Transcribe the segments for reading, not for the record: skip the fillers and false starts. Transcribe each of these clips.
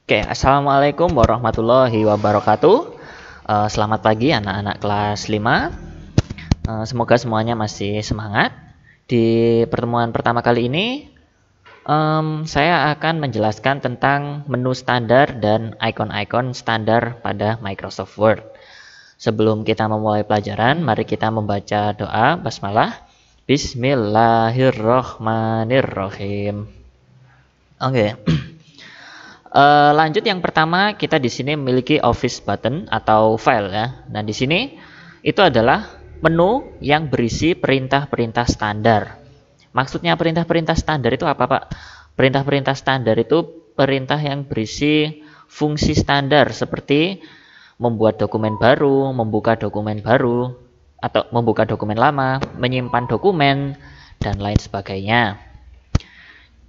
Oke, assalamualaikum warahmatullahi wabarakatuh. Selamat pagi anak-anak kelas 5. Semoga semuanya masih semangat. Di pertemuan pertama kali ini, saya akan menjelaskan tentang menu standar dan icon-icon standar pada Microsoft Word. Sebelum kita memulai pelajaran, mari kita membaca doa basmalah. Bismillahirrohmanirrohim. Oke. Lanjut yang pertama, kita di sini memiliki Office button atau file ya. Nah, di sini itu adalah menu yang berisi perintah-perintah standar. Maksudnya perintah-perintah standar itu apa, Pak? Perintah-perintah standar itu perintah yang berisi fungsi standar seperti membuat dokumen baru, membuka dokumen baru, atau membuka dokumen lama, menyimpan dokumen, dan lain sebagainya.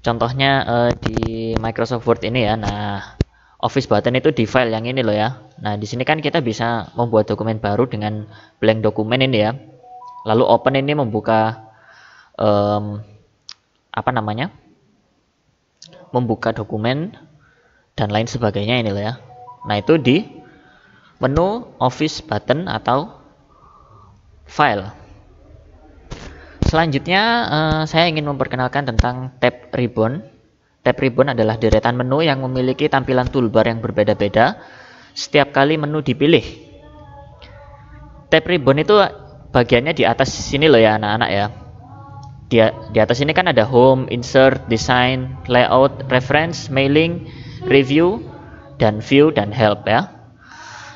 Contohnya di Microsoft Word ini ya. Nah, Office button itu di file yang ini loh ya. Nah, di sini kan kita bisa membuat dokumen baru dengan blank dokumen ini ya. Lalu open ini membuka membuka dokumen dan lain sebagainya ini loh ya. Nah, itu di menu Office button atau file. Selanjutnya saya ingin memperkenalkan tentang tab ribbon. Tab ribbon adalah deretan menu yang memiliki tampilan toolbar yang berbeda-beda setiap kali menu dipilih. Tab ribbon itu bagiannya di atas sini loh ya anak-anak ya. Di atas ini kan ada home, insert, design, layout, reference, mailing, review, dan view dan help ya.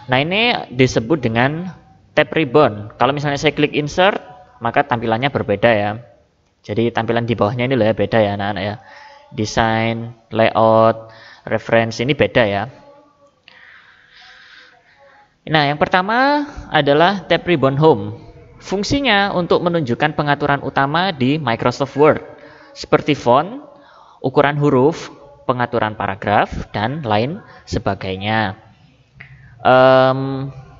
Nah, ini disebut dengan tab ribbon. Kalau misalnya saya klik insert, maka tampilannya berbeda ya. Jadi tampilan di bawahnya ini loh ya, beda ya anak-anak ya. Design, layout, reference ini beda ya. Nah, yang pertama adalah tab ribbon home. Fungsinya untuk menunjukkan pengaturan utama di Microsoft Word, seperti font, ukuran huruf, pengaturan paragraf, dan lain sebagainya.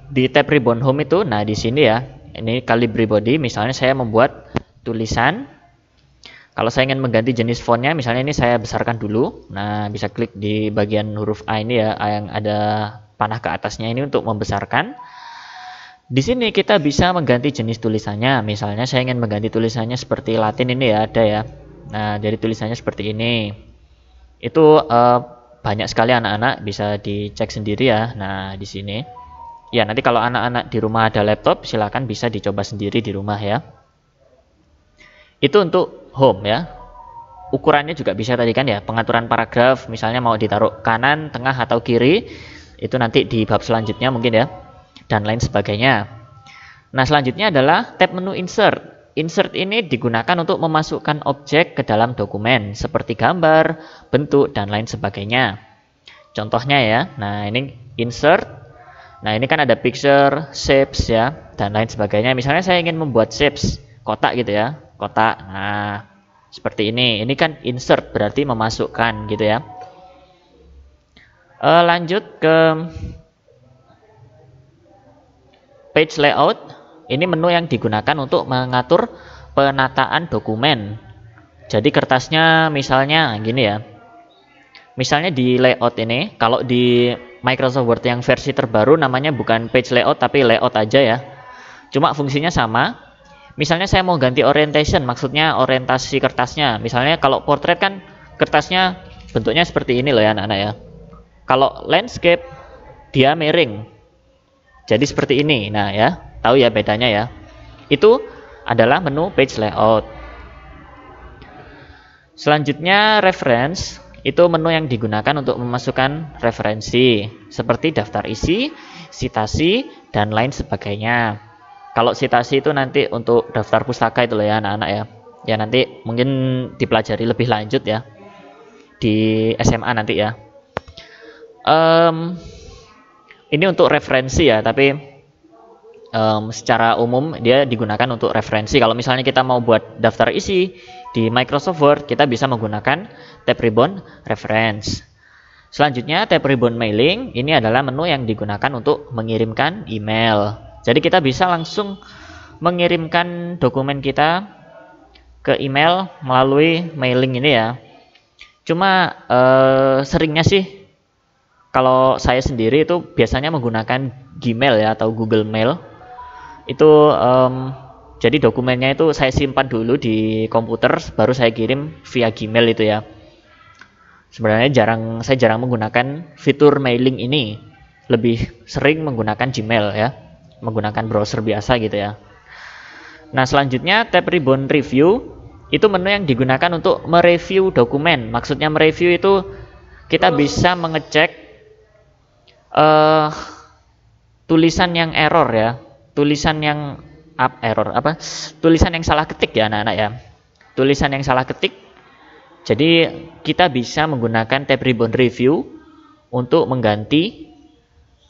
Di tab ribbon home itu, nah di sini ya, ini Calibri body, misalnya saya membuat tulisan. Kalau saya ingin mengganti jenis fontnya, misalnya ini saya besarkan dulu. Nah, bisa klik di bagian huruf A ini ya, yang ada panah ke atasnya ini untuk membesarkan. Di sini kita bisa mengganti jenis tulisannya. Misalnya saya ingin mengganti tulisannya seperti Latin ini ya, ada ya. Nah, jadi tulisannya seperti ini. Itu banyak sekali anak-anak, bisa dicek sendiri ya. Nah, di sini. Ya, nanti kalau anak-anak di rumah ada laptop, silakan bisa dicoba sendiri di rumah ya. Itu untuk home ya. Ukurannya juga bisa tadi kan ya, pengaturan paragraf, misalnya mau ditaruh kanan, tengah, atau kiri, itu nanti di bab selanjutnya mungkin ya, dan lain sebagainya. Nah, selanjutnya adalah tab menu insert. Insert ini digunakan untuk memasukkan objek ke dalam dokumen, seperti gambar, bentuk, dan lain sebagainya. Contohnya ya, nah ini insert. Nah, ini kan ada picture, shapes ya, dan lain sebagainya. Misalnya saya ingin membuat shapes, kotak gitu ya, kotak. Nah, seperti ini. Ini kan insert, berarti memasukkan gitu ya. Lanjut ke page layout. Ini menu yang digunakan untuk mengatur penataan dokumen. Jadi kertasnya misalnya gini ya. Misalnya di layout ini, kalau di Microsoft Word yang versi terbaru namanya bukan page layout tapi layout aja ya. Cuma fungsinya sama. Misalnya saya mau ganti orientation, maksudnya orientasi kertasnya. Misalnya kalau portrait kan kertasnya bentuknya seperti ini loh ya anak-anak ya. Kalau landscape dia miring. Jadi seperti ini. Nah ya, tahu ya bedanya ya. Itu adalah menu page layout. Selanjutnya reference. Itu menu yang digunakan untuk memasukkan referensi seperti daftar isi, sitasi, dan lain sebagainya. Kalau sitasi itu nanti untuk daftar pustaka itu loh ya anak-anak ya. Ya nanti mungkin dipelajari lebih lanjut ya di SMA nanti ya. Ini untuk referensi ya, tapi secara umum dia digunakan untuk referensi. Kalau misalnya kita mau buat daftar isi di Microsoft Word, kita bisa menggunakan tab ribbon reference. Selanjutnya tab ribbon mailing, ini adalah menu yang digunakan untuk mengirimkan email. Jadi kita bisa langsung mengirimkan dokumen kita ke email melalui mailing ini ya. Cuma seringnya sih kalau saya sendiri itu biasanya menggunakan Gmail ya atau Google Mail. Itu jadi dokumennya itu saya simpan dulu di komputer, baru saya kirim via Gmail itu ya. Sebenarnya saya jarang menggunakan fitur mailing ini, lebih sering menggunakan Gmail ya, menggunakan browser biasa gitu ya. Nah, selanjutnya tab ribbon review itu menu yang digunakan untuk mereview dokumen. Maksudnya mereview itu kita bisa mengecek tulisan yang error ya, tulisan yang tulisan yang salah ketik ya anak-anak ya, tulisan yang salah ketik. Jadi kita bisa menggunakan tab ribbon review untuk mengganti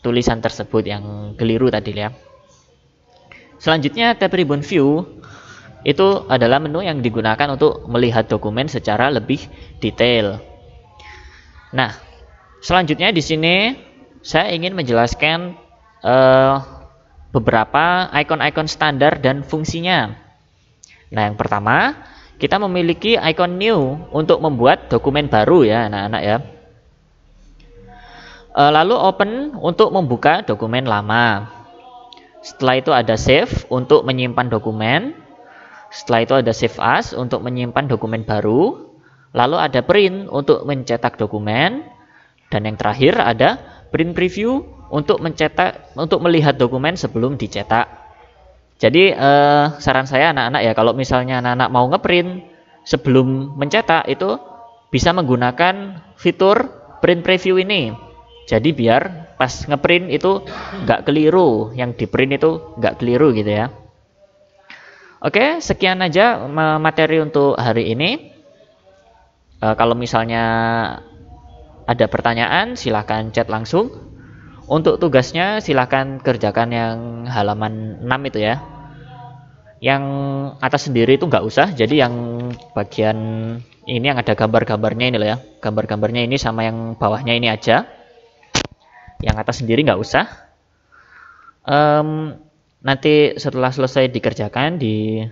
tulisan tersebut yang keliru tadi ya. Selanjutnya tab ribbon view itu adalah menu yang digunakan untuk melihat dokumen secara lebih detail. Nah, selanjutnya di sini saya ingin menjelaskan beberapa icon-icon standar dan fungsinya. Nah, yang pertama, kita memiliki icon new untuk membuat dokumen baru ya anak-anak ya. Lalu open untuk membuka dokumen lama. Setelah itu ada save untuk menyimpan dokumen. Setelah itu ada save as untuk menyimpan dokumen baru. Lalu ada print untuk mencetak dokumen. Dan yang terakhir ada print preview untuk melihat dokumen sebelum dicetak. Jadi saran saya anak-anak ya, kalau misalnya anak-anak mau ngeprint sebelum mencetak itu bisa menggunakan fitur print preview ini. Jadi biar pas ngeprint itu nggak keliru, yang di print itu nggak keliru gitu ya. Oke, sekian aja materi untuk hari ini. Kalau misalnya ada pertanyaan silahkan chat langsung. Untuk tugasnya silahkan kerjakan yang halaman 6 itu ya. Yang atas sendiri itu nggak usah, jadi yang bagian ini yang ada gambar-gambarnya ini loh ya. Gambar-gambarnya ini sama yang bawahnya ini aja. Yang atas sendiri nggak usah. Nanti setelah selesai dikerjakan di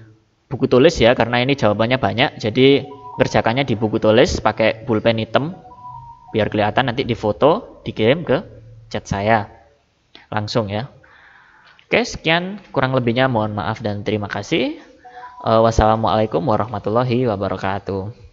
buku tulis ya, karena ini jawabannya banyak, jadi kerjakannya di buku tulis pakai pulpen hitam biar kelihatan, nanti difoto dikirim ke chat saya langsung ya. Oke, sekian, kurang lebihnya mohon maaf dan terima kasih. Wassalamualaikum warahmatullahi wabarakatuh.